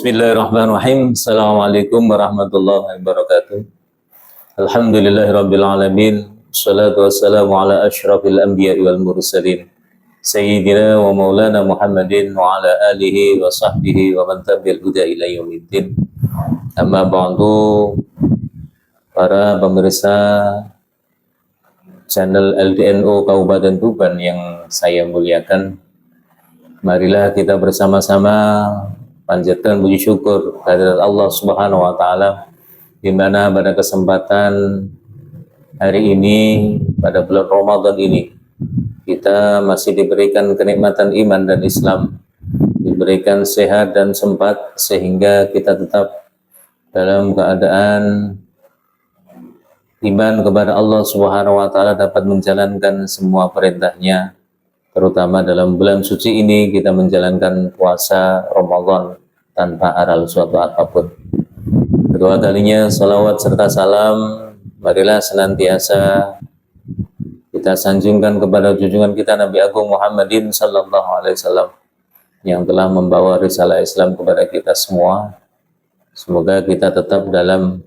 Bismillahirrahmanirrahim. Assalamualaikum warahmatullahi wabarakatuh. Alhamdulillahirabbil alamin. Wassalatu wassalamu ala asyrafil anbiya'i wal mursalin. Sayyidina wa maulana Muhammadin wa ala alihi wa sahbihi wa man tabi'al huda ila yaumiddin. Amma ba'du, para pemirsa channel LDNO Kabupaten Tuban yang saya muliakan, marilah kita bersama-sama panjatkan puji syukur kehadirat Allah Subhanahu wa taala, di mana pada kesempatan hari ini, pada bulan Ramadan ini, kita masih diberikan kenikmatan iman dan Islam, diberikan sehat dan sempat, sehingga kita tetap dalam keadaan iman kepada Allah Subhanahu wa taala, dapat menjalankan semua perintahnya, terutama dalam bulan suci ini kita menjalankan puasa Ramadan tanpa aral suatu apapun. Kedua kalinya salawat serta salam marilah senantiasa kita sanjungkan kepada junjungan kita Nabi Agung Muhammadin sallallahu alaihi wasallam yang telah membawa risalah Islam kepada kita semua. Semoga kita tetap dalam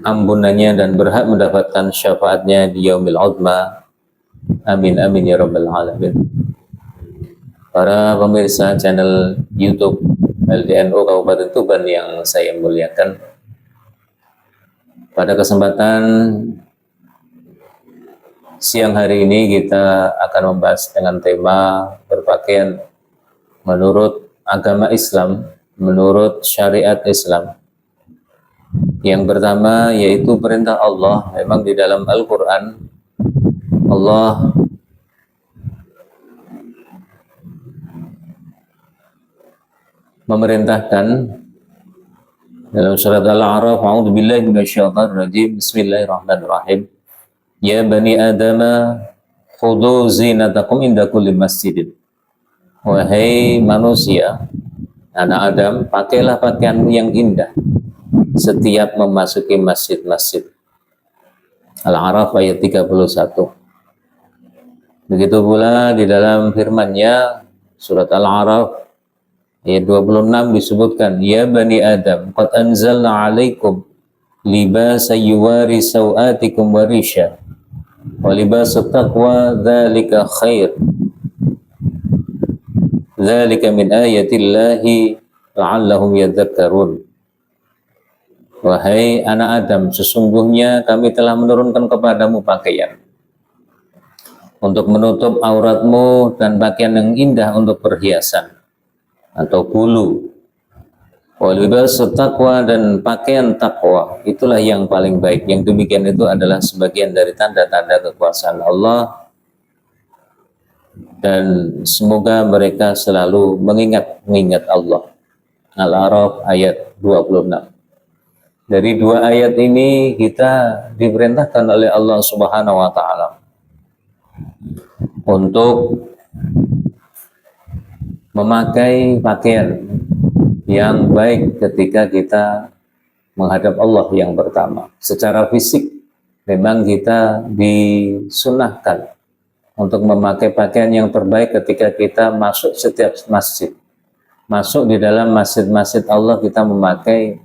ampunannya dan berhak mendapatkan syafaatnya di yaumil uzma. Amin amin ya rabbal alamin. Para pemirsa channel YouTube LDNO Kabupaten Tuban yang saya muliakan, pada kesempatan siang hari ini kita akan membahas dengan tema berpakaian menurut agama Islam, menurut syariat Islam. Yang pertama yaitu perintah Allah. Memang di dalam Al-Quran Allah memerintahkan dalam surat Al-A'raf, a'udzubillahi minasyaitonir rajim, bismillahirrahmanirrahim, ya bani adama khudhu zinatakum inda kulli masjidin. Wahai manusia, anak Adam, pakailah pakaianmu yang indah setiap memasuki masjid-masjid. Al-A'raf ayat 31. Begitu pula di dalam firman-Nya surat Al-A'raf ayat 26 disebutkan, ya bani Adam qad anzalna 'alaikum libasan yuwari sawatikum wa risha wa libasut taqwa dzalika khair dzalika min ayatillahi la'allahum yadhakkarun. Wahai anak Adam, sesungguhnya kami telah menurunkan kepadamu pakaian untuk menutup auratmu dan pakaian yang indah untuk perhiasan atau bulu. Walibasut taqwa, dan pakaian takwa, itulah yang paling baik. Yang demikian itu adalah sebagian dari tanda-tanda kekuasaan Allah, dan semoga mereka selalu mengingat Allah. Al-A'raf ayat 26. Dari dua ayat ini kita diperintahkan oleh Allah Subhanahu wa taala untuk memakai pakaian yang baik ketika kita menghadap Allah yang pertama. Secara fisik memang kita disunahkan untuk memakai pakaian yang terbaik ketika kita masuk setiap masjid. Masuk di dalam masjid-masjid Allah, kita memakai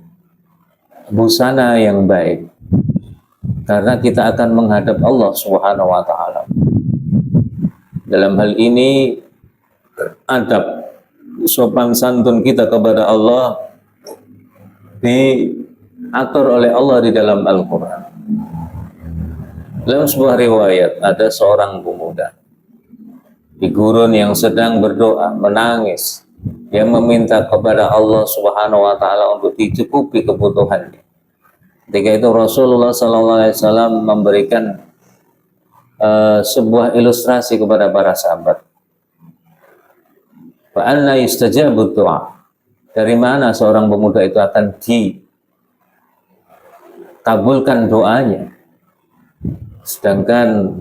busana yang baik, karena kita akan menghadap Allah Subhanahu wa taala. Dalam hal ini adab sopan santun kita kepada Allah diatur oleh Allah di dalam Al-Quran. Dalam sebuah riwayat, ada seorang pemuda di gurun yang sedang berdoa, menangis. Dia meminta kepada Allah Subhanahu wa taala untuk dicukupi kebutuhannya. Ketika itu Rasulullah SAW memberikan sebuah ilustrasi kepada para sahabat. Fa'anna yustajabu du'a. Dari mana seorang pemuda itu akan dikabulkan doanya, sedangkan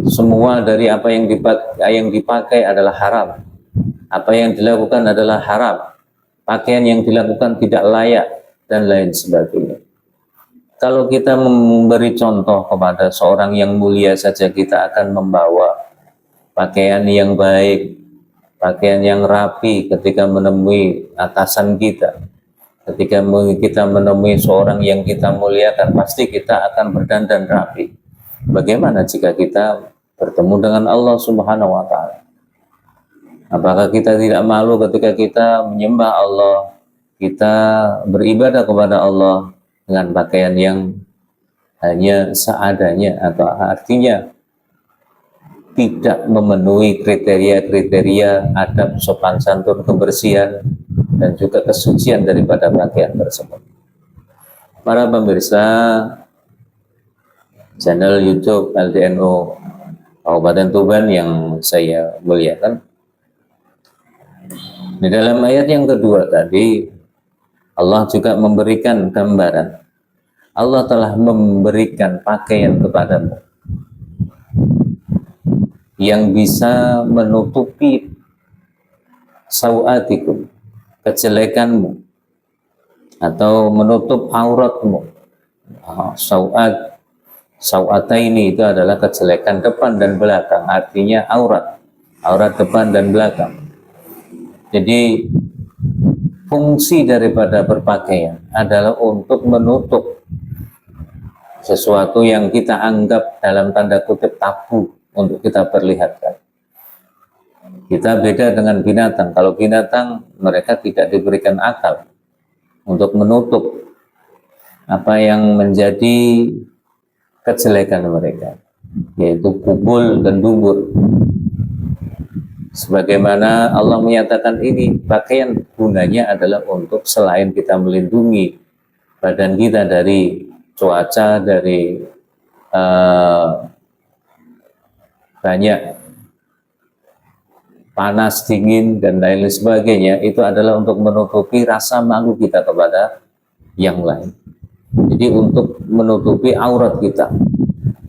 semua dari apa yang dipakai adalah haram, apa yang dilakukan adalah haram, pakaian yang dilakukan tidak layak, dan lain sebagainya. Kalau kita memberi contoh kepada seorang yang mulia saja, kita akan membawa pakaian yang baik, pakaian yang rapi ketika menemui atasan kita, ketika kita menemui seorang yang kita muliakan, pasti kita akan berdandan rapi. Bagaimana jika kita bertemu dengan Allah Subhanahu wa Ta'ala? Apakah kita tidak malu ketika kita menyembah Allah, kita beribadah kepada Allah dengan pakaian yang hanya seadanya, atau artinya tidak memenuhi kriteria-kriteria adab, sopan santun, kebersihan, dan juga kesucian daripada pakaian tersebut. Para pemirsa channel YouTube LDNU Kabupaten Tuban yang saya muliakan, di dalam ayat yang kedua tadi Allah juga memberikan gambaran. Allah telah memberikan pakaian kepadamu yang bisa menutupi sawatikum, kejelekanmu, atau menutup auratmu. Sawataini itu adalah kejelekan depan dan belakang, artinya aurat depan dan belakang. Jadi fungsi daripada berpakaian adalah untuk menutup sesuatu yang kita anggap dalam tanda kutip tabu untuk kita perlihatkan. Kita beda dengan binatang. Kalau binatang, mereka tidak diberikan akal untuk menutup apa yang menjadi kejelekan mereka, yaitu kubul dan dubur. Sebagaimana Allah menyatakan ini, pakaian gunanya adalah untuk selain kita melindungi badan kita dari cuaca, dari banyak panas, dingin, dan lain sebagainya, itu adalah untuk menutupi rasa malu kita kepada yang lain. Jadi untuk menutupi aurat kita,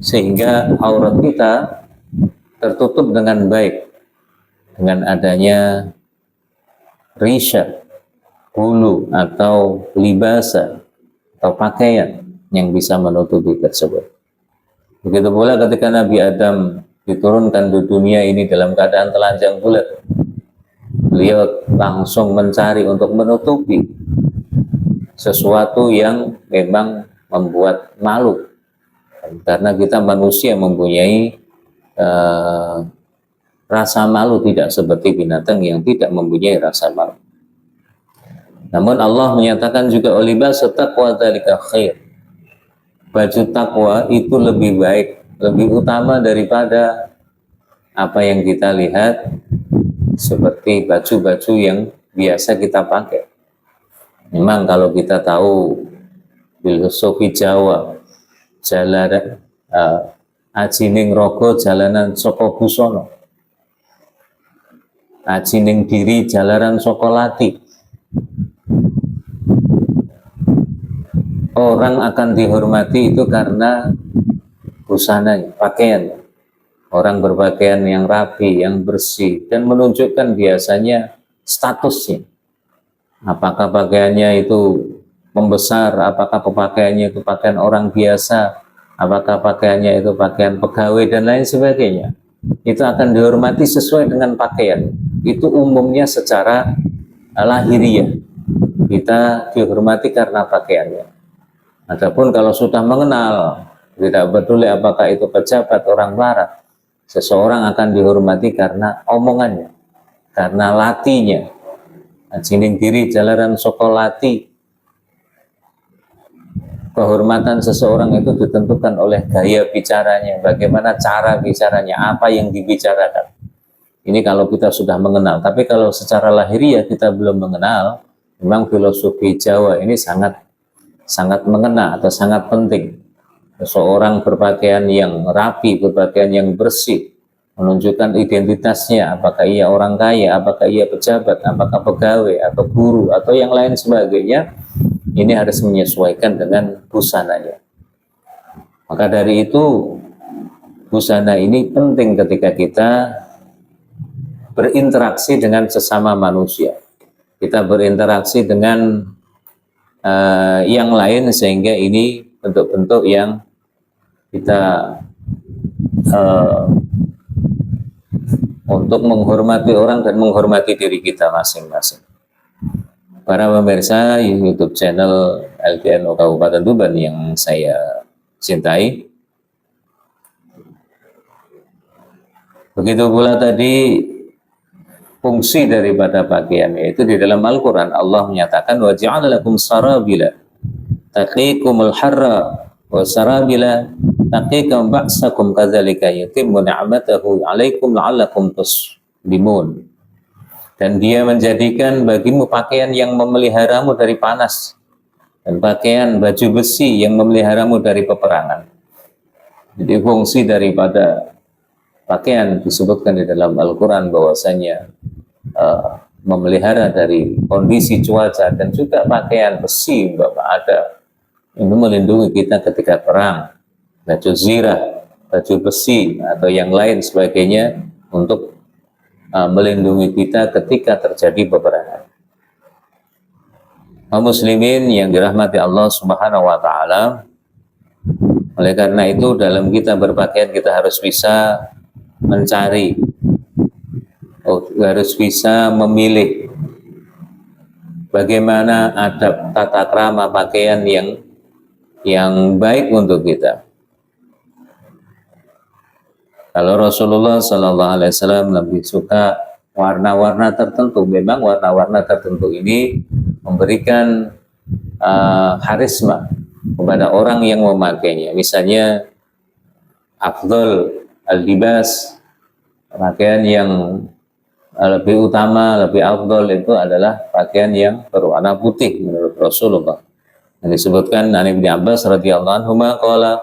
sehingga aurat kita tertutup dengan baik dengan adanya risya, hulu, atau libasa, atau pakaian yang bisa menutupi tersebut. Begitu pula ketika Nabi Adam diturunkan di dunia ini dalam keadaan telanjang bulat, beliau langsung mencari untuk menutupi sesuatu yang memang membuat malu, karena kita manusia mempunyai rasa malu, tidak seperti binatang yang tidak mempunyai rasa malu. Namun Allah menyatakan juga libas taqwa dzalika khair. Baju takwa itu lebih baik, lebih utama daripada apa yang kita lihat seperti baju-baju yang biasa kita pakai. Memang kalau kita tahu filosofi Jawa, jalanan ajining rogo jalanan saka busono, ajining diri jalanan saka lati. Orang akan dihormati itu karena busananya, pakaian. Orang berpakaian yang rapi, yang bersih, dan menunjukkan biasanya statusnya. Apakah pakaiannya itu membesar, apakah pakaiannya itu pakaian orang biasa, apakah pakaiannya itu pakaian pegawai, dan lain sebagainya. Itu akan dihormati sesuai dengan pakaian. Itu umumnya secara lahiriah. Kita dihormati karena pakaiannya. Adapun kalau sudah mengenal, tidak peduli apakah itu pejabat orang barat, seseorang akan dihormati karena omongannya, karena latinya. Ajining diri jalaran saka lati. Kehormatan seseorang itu ditentukan oleh gaya bicaranya, bagaimana cara bicaranya, apa yang dibicarakan. Ini kalau kita sudah mengenal. Tapi kalau secara lahiriah kita belum mengenal, memang filosofi Jawa ini sangat mengena atau sangat penting. Seseorang berpakaian yang rapi, berpakaian yang bersih, menunjukkan identitasnya, apakah ia orang kaya, apakah ia pejabat, apakah pegawai, atau guru, atau yang lain sebagainya. Ini harus menyesuaikan dengan busananya. Maka dari itu, busana ini penting ketika kita berinteraksi dengan sesama manusia. Kita berinteraksi dengan yang lain, sehingga ini bentuk-bentuk yang kita untuk menghormati orang dan menghormati diri kita masing-masing. Para pemirsa YouTube channel LPNU Kabupaten Tuban yang saya cintai, begitu pula tadi fungsi daripada pakaian, yaitu di dalam Al-Quran Allah menyatakan wa ja'ala lakum sarabila taqikumul harra wa sarabila taqikum ba'sakum kadzalika yutimmu ni'matahu 'alaikum la'allakum tuslimun. Dan dia menjadikan bagimu pakaian yang memeliharamu dari panas dan pakaian baju besi yang memeliharamu dari peperangan. Jadi fungsi daripada pakaian disebutkan di dalam Al-Quran bahwasanya memelihara dari kondisi cuaca, dan juga pakaian besi Bapak ada itu melindungi kita ketika perang, baju zirah, baju besi atau yang lain sebagainya untuk melindungi kita ketika terjadi peperangan. Kaum muslimin yang dirahmati Allah Subhanahu wa taala, oleh karena itu dalam kita berpakaian kita harus bisa mencari, harus bisa memilih bagaimana adab tata krama pakaian yang baik untuk kita. Kalau Rasulullah Sallallahu Alaihi Wasallam lebih suka warna-warna tertentu, memang warna-warna tertentu ini memberikan harisma kepada orang yang memakainya. Misalnya afdal al-libas, pakaian yang lebih utama, lebih afdal itu adalah pakaian yang berwarna putih menurut Rasulullah. Yang disebutkan dari Ibnu Abbas radhiyallahu anhu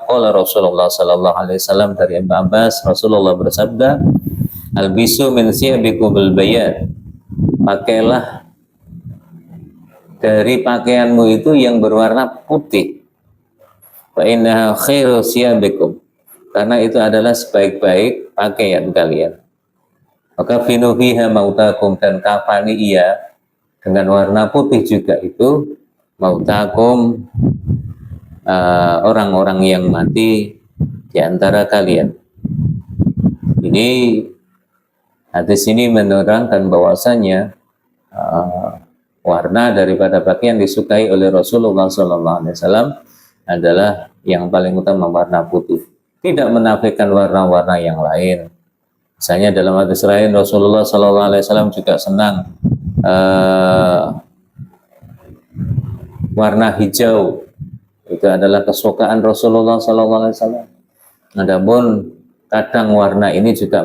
qala Rasulullah sallallahu alaihi wasallam, dari Ibnu Abbas Rasulullah bersabda, albisu min siyabikum bil bayan, pakailah dari pakaianmu itu yang berwarna putih, fa innaha khairu siyabikum, karena itu adalah sebaik-baik pakaian kalian. Maka finu fiha mautakum, dan kafani ia dengan warna putih juga itu mautakum, orang-orang yang mati di antara kalian. Ini hadis ini menerangkan bahwasanya warna daripada pakaian disukai oleh Rasulullah SAW adalah yang paling utama warna putih. Tidak menafikan warna-warna yang lain. Misalnya dalam hadis lain Rasulullah SAW juga senang warna hijau, itu adalah kesukaan Rasulullah SAW. Adapun kadang warna ini juga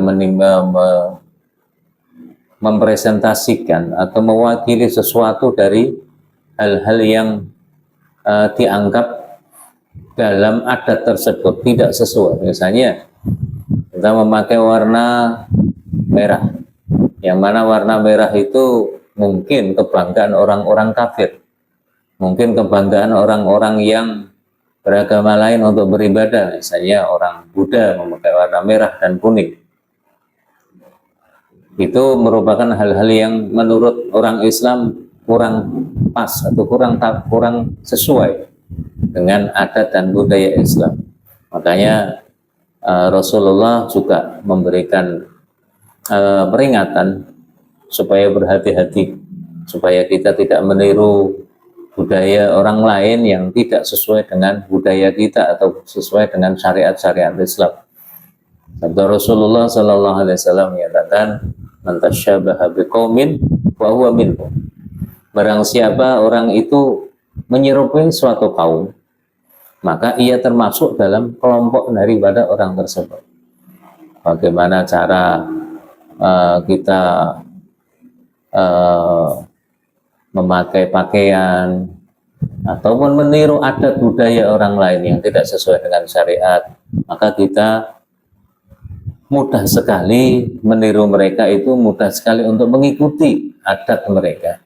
mempresentasikan atau mewakili sesuatu dari hal-hal yang dianggap dalam adat tersebut tidak sesuai. Misalnya kita memakai warna merah, yang mana warna merah itu mungkin kebanggaan orang-orang kafir, mungkin kebanggaan orang-orang yang beragama lain untuk beribadah. Misalnya orang Buddha memakai warna merah dan kuning. Itu merupakan hal-hal yang menurut orang Islam kurang pas atau kurang sesuai dengan adat dan budaya Islam. Makanya Rasulullah juga memberikan peringatan supaya berhati-hati, supaya kita tidak meniru budaya orang lain yang tidak sesuai dengan budaya kita atau sesuai dengan syariat-syariat Islam. Sabda Rasulullah Sallallahu Alaihi Wasallam menyatakan, man tasyabaha biqaumin fa huwa minhum. Barang siapa orang itu menyerupai suatu kaum, maka ia termasuk dalam kelompok daripada orang tersebut. Bagaimana cara kita memakai pakaian ataupun meniru adat budaya orang lain yang tidak sesuai dengan syariat, maka kita mudah sekali meniru mereka, itu mudah sekali untuk mengikuti adat mereka,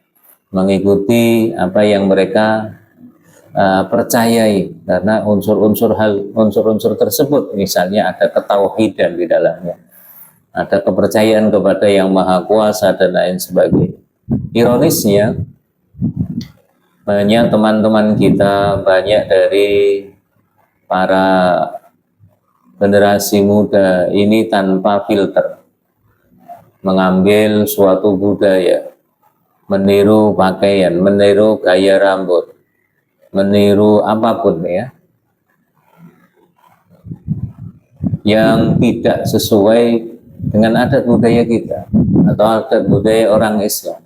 mengikuti apa yang mereka percayai, karena unsur-unsur tersebut, misalnya ada ketauhidan di dalamnya, ada kepercayaan kepada yang maha kuasa dan lain sebagainya. Ironisnya, banyak teman-teman kita, banyak dari para generasi muda ini tanpa filter, mengambil suatu budaya, meniru pakaian, meniru gaya rambut, meniru apapun ya, yang tidak sesuai dengan adat budaya kita atau adat budaya orang Islam,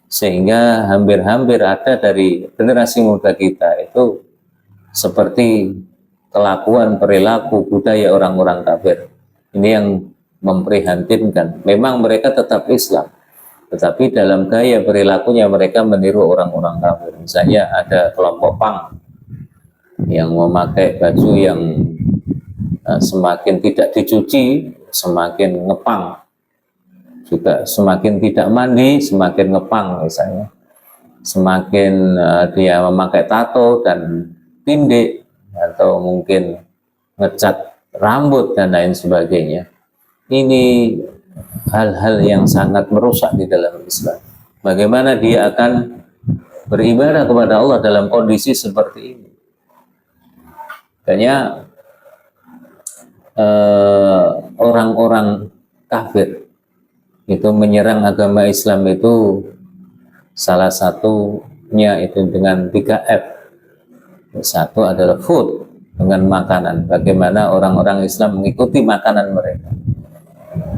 sehingga hampir-hampir ada dari generasi muda kita itu seperti kelakuan perilaku budaya orang-orang kafir. Ini yang memprihatinkan. Memang mereka tetap Islam, tetapi dalam gaya perilakunya mereka meniru orang-orang kafir. Misalnya ada kelompok pang yang memakai baju yang semakin tidak dicuci semakin ngepang, juga semakin tidak mandi semakin ngepang, misalnya semakin dia memakai tato dan tindik atau mungkin ngecat rambut dan lain sebagainya. Ini hal-hal yang sangat merusak di dalam Islam. Bagaimana dia akan beribadah kepada Allah dalam kondisi seperti ini? Makanya orang-orang kafir itu menyerang agama Islam itu salah satunya itu dengan 3F. Satu adalah food, dengan makanan, bagaimana orang-orang Islam mengikuti makanan mereka.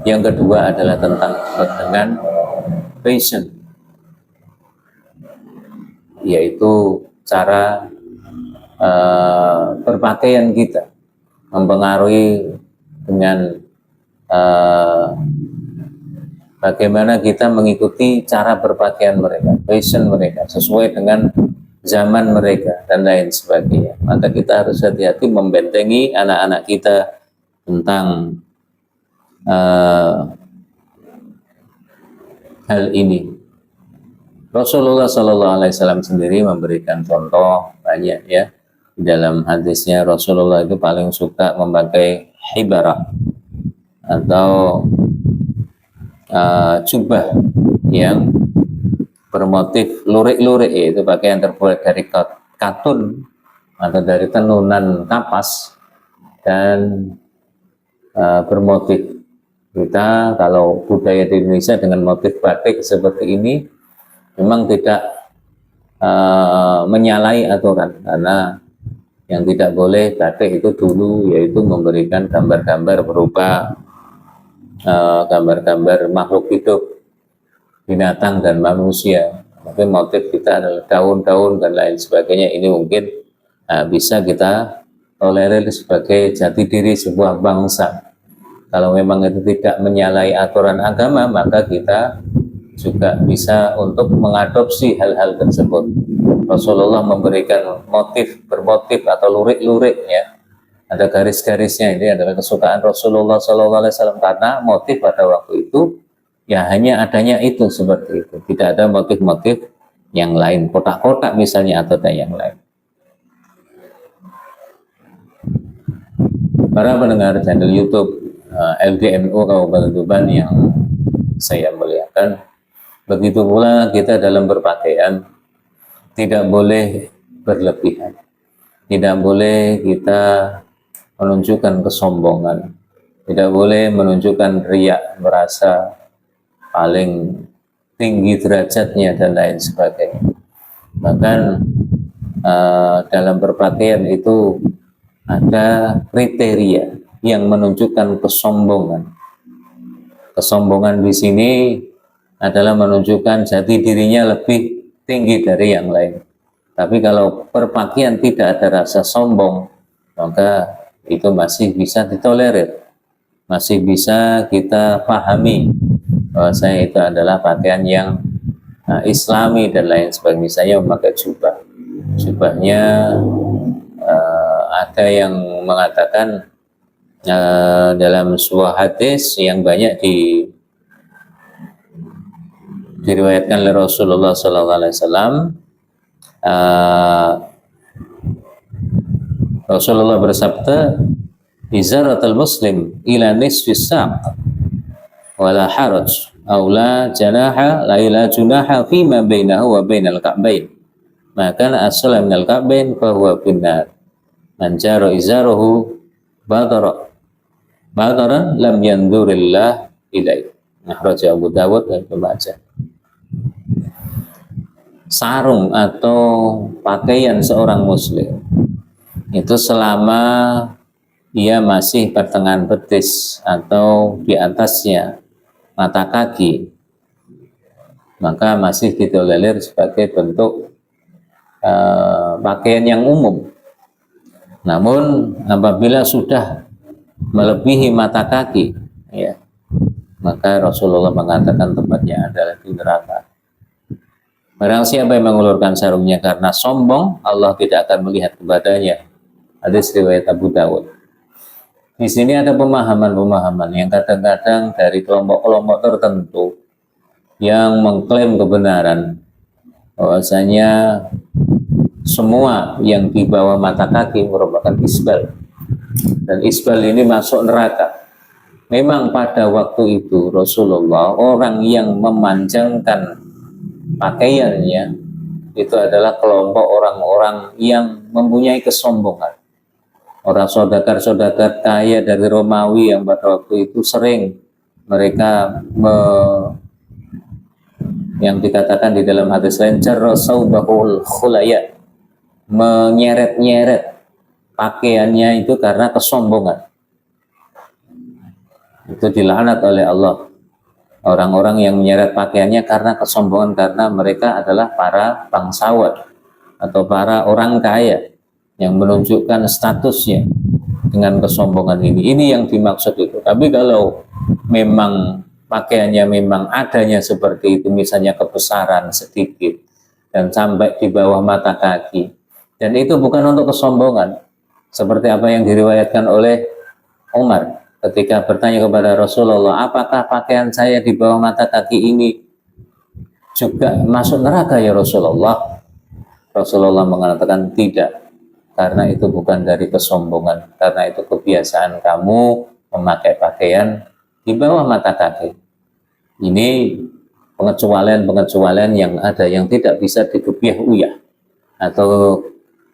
Yang kedua adalah dengan fashion, yaitu cara berpakaian kita mempengaruhi dengan bagaimana kita mengikuti cara berpakaian mereka, fashion mereka, sesuai dengan zaman mereka dan lain sebagainya. Maka kita harus hati-hati membentengi anak-anak kita tentang hal ini. Rasulullah SAW sendiri memberikan contoh banyak ya. Di dalam hadisnya Rasulullah itu paling suka memakai hibarah atau jubah yang bermotif lurik-lurik, yaitu pakaian terbuat dari katun atau dari tenunan kapas dan bermotif. Kita kalau budaya di Indonesia dengan motif batik seperti ini memang tidak menyalahi aturan, karena yang tidak boleh batik itu dulu yaitu memberikan gambar-gambar berupa gambar-gambar makhluk hidup, binatang dan manusia. Tapi motif kita adalah daun-daun dan lain sebagainya. Ini mungkin bisa kita tolerir sebagai jati diri sebuah bangsa. Kalau memang itu tidak menyalahi aturan agama, maka kita juga bisa untuk mengadopsi hal-hal tersebut. Rasulullah memberikan bermotif atau lurik-lurik ya. Ada garis-garisnya, ini adalah kesukaan Rasulullah SAW, karena motif pada waktu itu ya hanya adanya itu seperti itu. Tidak ada motif-motif yang lain, kotak-kotak misalnya atau yang lain. Para pendengar channel YouTube LDNU Kabupaten Tuban yang saya muliakan, begitu pula kita dalam berpakaian tidak boleh berlebihan, tidak boleh kita menunjukkan kesombongan, tidak boleh menunjukkan riak, merasa paling tinggi derajatnya dan lain sebagainya. Bahkan dalam berpakaian itu ada kriteria yang menunjukkan kesombongan. Kesombongan di sini adalah menunjukkan jati dirinya lebih tinggi dari yang lain. Tapi kalau berpakaian tidak ada rasa sombong, maka itu masih bisa ditolerir, masih bisa kita pahami bahwasanya itu adalah pakaian yang islami dan lain sebagainya. Misalnya memakai jubah, jubahnya ada yang mengatakan dalam sebuah hadis yang banyak diriwayatkan oleh Rasulullah SAW, Rasulullah bersabda, izaratul muslim ila nisfis saq wala haraj aw la janaha la ila junaha fima bainahu wa bainal ka'bain, maka asla minal ka'bain fa huwa finnar, man jara izarahu badaran lam yandurillah ilaih. Raja Abu Dawud dan pembaca. Sarung atau pakaian seorang muslim itu selama ia masih pertengahan betis atau di atasnya mata kaki, maka masih ditolerir sebagai bentuk pakaian yang umum. Namun apabila sudah melebihi mata kaki, ya, maka Rasulullah mengatakan tempatnya adalah di neraka. Barang siapa yang mengulurkan sarungnya karena sombong, Allah tidak akan melihat kepadanya. Hadis riwayat Abu Dawud. Di sini ada pemahaman-pemahaman yang kadang-kadang dari kelompok-kelompok tertentu yang mengklaim kebenaran bahwasanya semua yang di bawah mata kaki merupakan isbal, dan isbal ini masuk neraka. Memang pada waktu itu Rasulullah, orang yang memanjangkan pakaiannya itu adalah kelompok orang-orang yang mempunyai kesombongan. Orang saudagar-saudagar kaya dari Romawi yang pada waktu itu sering mereka yang dikatakan di dalam hadis lain jarra saubahul khulaya, menyeret-nyeret pakaiannya itu karena kesombongan. Itu dilaknat oleh Allah. Orang-orang yang menyeret pakaiannya karena kesombongan, karena mereka adalah para bangsawan atau para orang kaya yang menunjukkan statusnya dengan kesombongan ini. Ini yang dimaksud itu. Tapi kalau memang pakaiannya memang adanya seperti itu, misalnya kebesaran sedikit dan sampai di bawah mata kaki, dan itu bukan untuk kesombongan, seperti apa yang diriwayatkan oleh Umar ketika bertanya kepada Rasulullah, apakah pakaian saya di bawah mata kaki ini juga masuk neraka ya Rasulullah? Rasulullah mengatakan tidak, karena itu bukan dari kesombongan, karena itu kebiasaan kamu memakai pakaian di bawah mata kaki. Ini pengecualian-pengecualian yang ada, yang tidak bisa dikebiah-uyah atau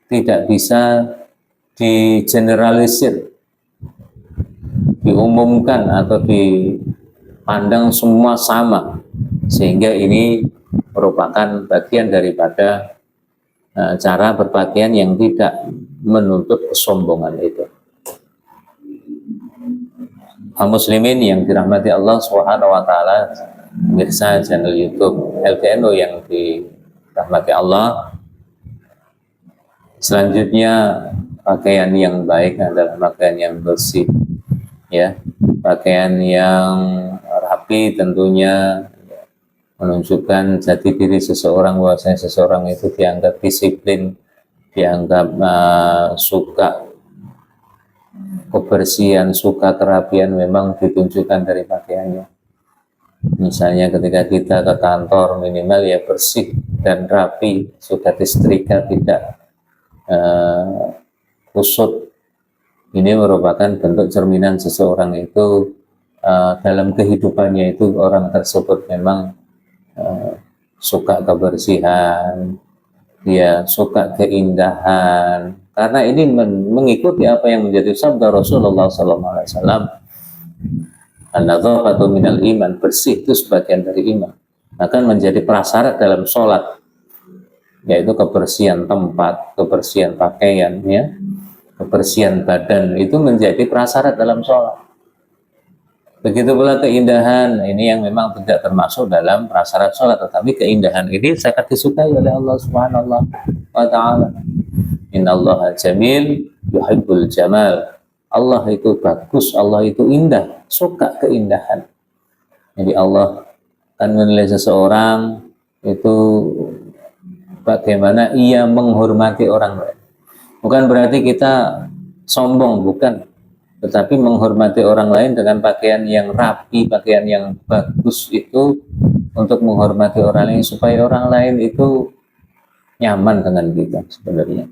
tidak bisa digeneralisir, diumumkan atau dipandang semua sama, sehingga ini merupakan bagian daripada cara berpakaian yang tidak menuntut kesombongan itu. Kaum muslimin yang dirahmati Allah Subhanahu wa taala, pemirsa channel YouTube LPNU yang dirahmati Allah. Selanjutnya, pakaian yang baik adalah pakaian yang bersih, ya, pakaian yang rapi tentunya menunjukkan jati diri seseorang, bahwasanya seseorang itu dianggap disiplin, dianggap suka kebersihan, suka kerapian, memang ditunjukkan dari pakaiannya. Misalnya ketika kita ke kantor, minimal ya bersih dan rapi, sudah disetrika, tidak kusut. Ini merupakan bentuk cerminan seseorang itu dalam kehidupannya itu, orang tersebut memang suka kebersihan, dia suka keindahan, karena ini mengikuti apa yang menjadi sabda Rasulullah SAW. An-nadzafatu minal iman, bersih itu sebagian dari iman. Akan menjadi prasyarat dalam sholat, yaitu kebersihan tempat, kebersihan pakaian, ya, kebersihan badan itu menjadi prasyarat dalam sholat. Begitu pula keindahan, ini yang memang tidak termasuk dalam prasyarat sholat, tetapi keindahan ini sangat disukai oleh Allah Subhanahu wa ta'ala. Innallaha jamil yuhibbul jamal. Allah itu bagus, Allah itu indah, suka keindahan. Jadi Allah akan menilai seseorang itu bagaimana ia menghormati orang lain. Bukan berarti kita sombong, bukan. Tetapi menghormati orang lain dengan pakaian yang rapi, pakaian yang bagus itu untuk menghormati orang lain, supaya orang lain itu nyaman dengan kita sebenarnya.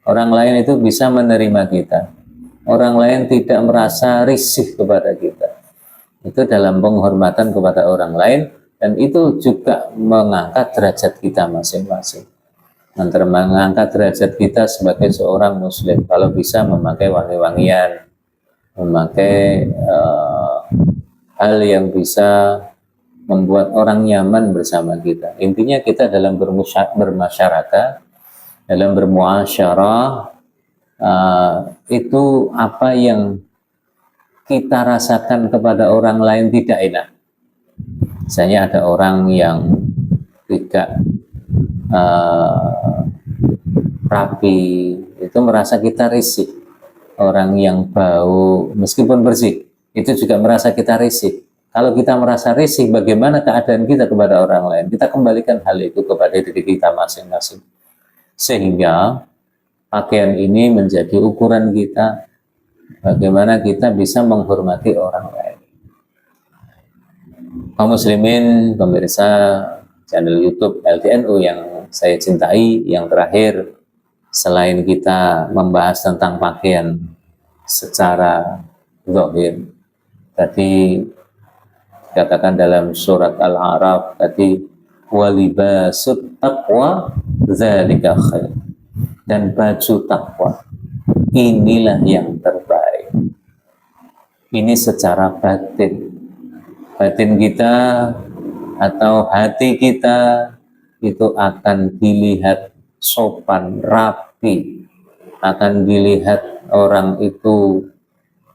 Orang lain itu bisa menerima kita. Orang lain tidak merasa risih kepada kita. Itu dalam penghormatan kepada orang lain, dan itu juga mengangkat derajat kita masing-masing. Antara mengangkat derajat kita sebagai seorang muslim, kalau bisa memakai wangi-wangian, memakai hal yang bisa membuat orang nyaman bersama kita. Intinya kita dalam bermasyarakat, dalam bermuasyarah, itu apa yang kita rasakan kepada orang lain tidak enak. Misalnya ada orang yang tidak rapi, itu merasa kita risih. Orang yang bau, meskipun bersih, itu juga merasa kita risih. Kalau kita merasa risih, bagaimana keadaan kita kepada orang lain? Kita kembalikan hal itu kepada diri kita masing-masing. Sehingga pakaian ini menjadi ukuran kita, bagaimana kita bisa menghormati orang lain. Kaum muslimin, pemirsa channel YouTube LTNU yang saya cintai, yang terakhir, selain kita membahas tentang pakaian secara zahir, tadi katakan dalam surat Al-A'raf tadi, walibasut taqwa dzalika khair, dan baju takwa inilah yang terbaik. Ini secara batin kita atau hati kita itu akan dilihat sopan, rapi, akan dilihat orang itu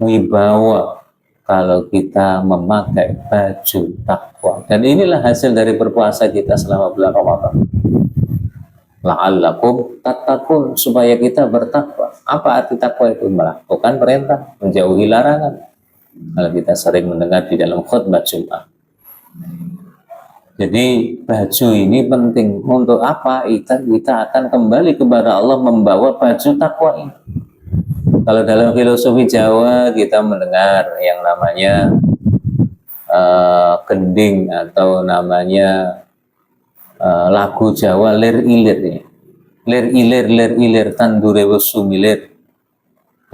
wibawa kalau kita memakai baju takwa. Dan inilah hasil dari berpuasa kita selama bulan Ramadan. La'allakum tattaqun, supaya kita bertakwa. Apa arti takwa itu? Melakukan perintah, menjauhi larangan. Kalau kita sering mendengar di dalam khutbah Jumat. Jadi baju ini penting. Untuk apa? Kita akan kembali kepada Allah membawa baju takwa ini. Kalau dalam filosofi Jawa kita mendengar yang namanya gending, atau namanya lagu Jawa lir ilir. Lir ilir tandure wis sumilir.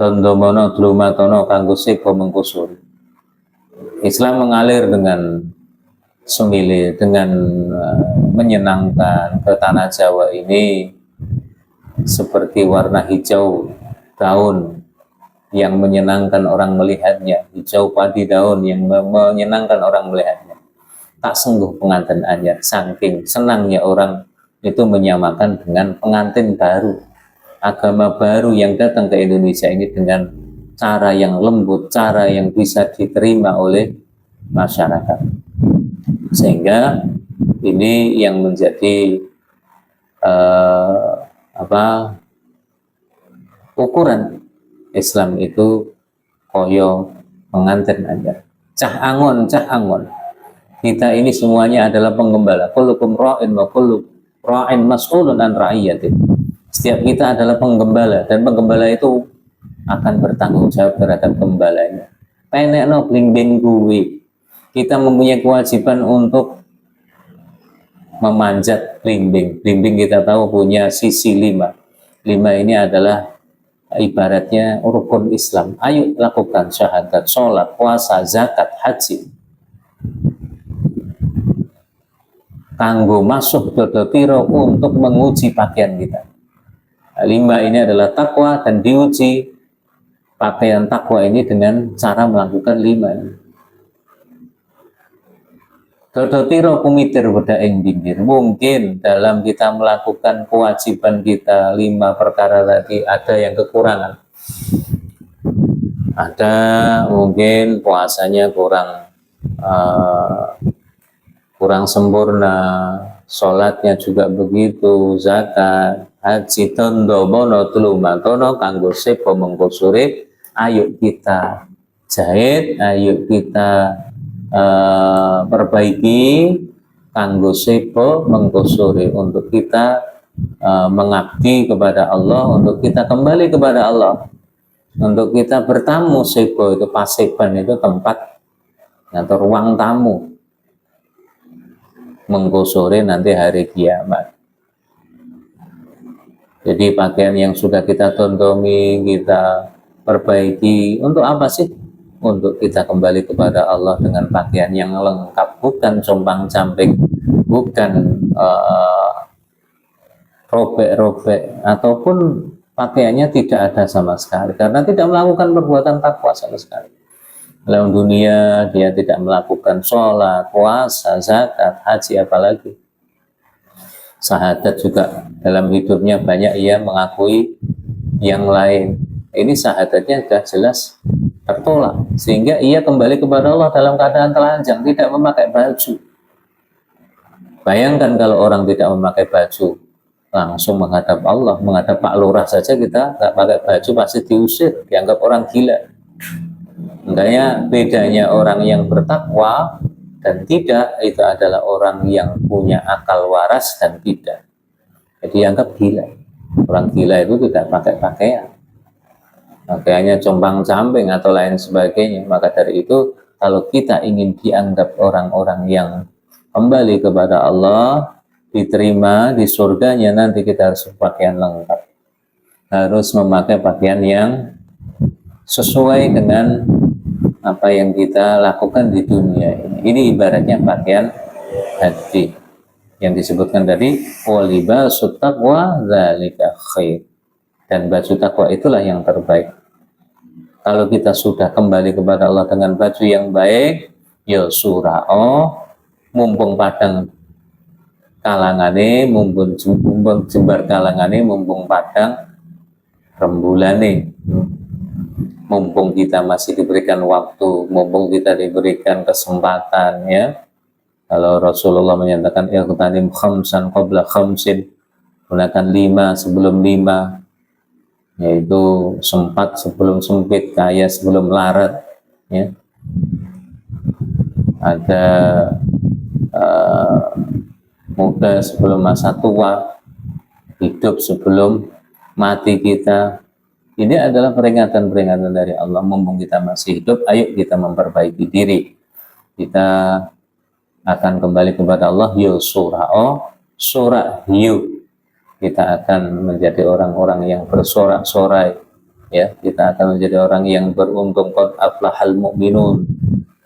Dondomono dlumatono kanggo sego mengkusur. Islam mengalir dengan sumilir, dengan menyenangkan. Ke tanah Jawa ini seperti warna hijau daun yang menyenangkan orang melihatnya, hijau padi daun yang menyenangkan orang melihatnya. Tak sengguh pengantin anyar, saking senangnya orang itu menyamakan dengan pengantin baru, agama baru yang datang ke Indonesia ini dengan cara yang lembut, cara yang bisa diterima oleh masyarakat. Sehingga ini yang menjadi ukuran Islam itu koyo pengantin anyar. Cah angon. Kita ini semuanya adalah penggembala. Kullukum ra'in wa kullu ra'in mas'ulun an ra'iyyati. Setiap kita adalah penggembala, dan penggembala itu akan bertanggung jawab terhadap gembalanya. Penekno blimbing kuwi. Kita mempunyai kewajiban untuk memanjat blimbing. Blimbing kita tahu punya sisi 5. 5 ini adalah ibaratnya rukun Islam. Ayo lakukan syahadat, sholat, puasa, zakat, haji. Kanggo masuk dodotiro untuk menguji pakaian kita. 5 ini adalah takwa, dan diuji pakaian takwa ini dengan cara melakukan 5 ini. Dodotiro kumitir beda ing dinggir. Mungkin dalam kita melakukan kewajiban kita 5 perkara tadi ada yang kekurangan. Ada mungkin puasanya kurang sempurna, sholatnya juga begitu, zakat, haji, dondomono tulumatono kanggo sebo mengkusuri. Ayo kita jahit, ayo kita perbaiki kanggo sebo mengkusuri, untuk kita mengabdi kepada Allah, untuk kita kembali kepada Allah, untuk kita bertamu. Sebo itu paseban, itu tempat atau ruang tamu. Mengkusuri nanti hari kiamat. Jadi pakaian yang sudah kita tontomi, kita perbaiki, untuk apa sih? Untuk kita kembali kepada Allah dengan pakaian yang lengkap, bukan compang-camping, bukan robek-robek, ataupun pakaiannya tidak ada sama sekali, karena tidak melakukan perbuatan takwa sama sekali. dalam dunia dia tidak melakukan sholat, puasa, zakat, haji, apalagi syahadat juga dalam hidupnya banyak ia mengakui yang lain. Ini syahadatnya sudah jelas tertolak, sehingga ia kembali kepada Allah dalam keadaan telanjang, tidak memakai baju. Bayangkan kalau orang tidak memakai baju, langsung menghadap Allah, menghadap Pak Lurah saja kita nggak pakai baju pasti diusir, dianggap orang gila. Makanya bedanya orang yang bertakwa dan tidak itu adalah orang yang punya akal waras dan tidak. Jadi dianggap gila. Orang gila itu tidak pakai pakaian, pakaiannya compang-camping atau lain sebagainya. Maka dari itu kalau kita ingin dianggap orang-orang yang kembali kepada Allah, diterima di surganya, nanti kita harus berpakaian lengkap, harus memakai pakaian yang sesuai dengan apa yang kita lakukan di dunia ini. Ini ibaratnya pakaian haji yang disebutkan tadi, walibasut taqwa dzalika khair, dan baju takwa itulah yang terbaik. Kalau kita sudah kembali kepada Allah dengan baju yang baik, ya surao, mumpung padang kalangane, mumpung jembar kalangane, mumpung padang rembulane, mumpung kita masih diberikan waktu, mumpung kita diberikan kesempatan, ya. Kalau Rasulullah menyatakan ightanim khamsan qabla khamsin, gunakan 5 sebelum 5, yaitu sempat sebelum sempit, kaya sebelum larat, ya. Ada muda sebelum masa tua, hidup sebelum mati kita. Ini adalah peringatan-peringatan dari Allah. Mumpung kita masih hidup, ayo kita memperbaiki diri. Kita akan kembali kepada Allah, yusura'o, surah yu. Kita akan menjadi orang-orang yang bersorak-sorai, ya. Kita akan menjadi orang yang beruntung. Qad aflahal mu'minun,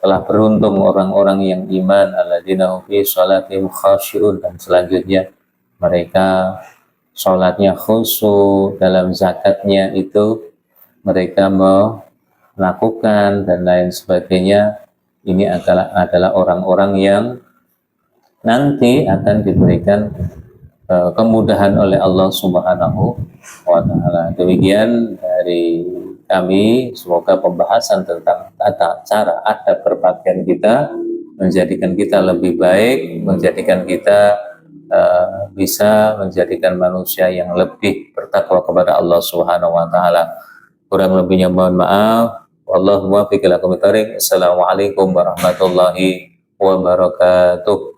telah beruntung orang-orang yang iman, alladzina hum fi shalatihim khashi'un, dan selanjutnya mereka sholatnya khusyuk, dalam zakatnya itu mereka melakukan, dan lain sebagainya. Ini adalah orang-orang yang nanti akan diberikan kemudahan oleh Allah Subhanahu wa Ta'ala. Demikian dari kami, semoga pembahasan tentang tata cara adab berpakaian kita menjadikan kita lebih baik, menjadikan kita bisa menjadikan manusia yang lebih bertakwa kepada Allah Subhanahu wa Ta'ala. Kurang lebihnya mohon maaf. Wallahu muwaffiq ila aqwamit thoriq. Assalamualaikum warahmatullahi wabarakatuh.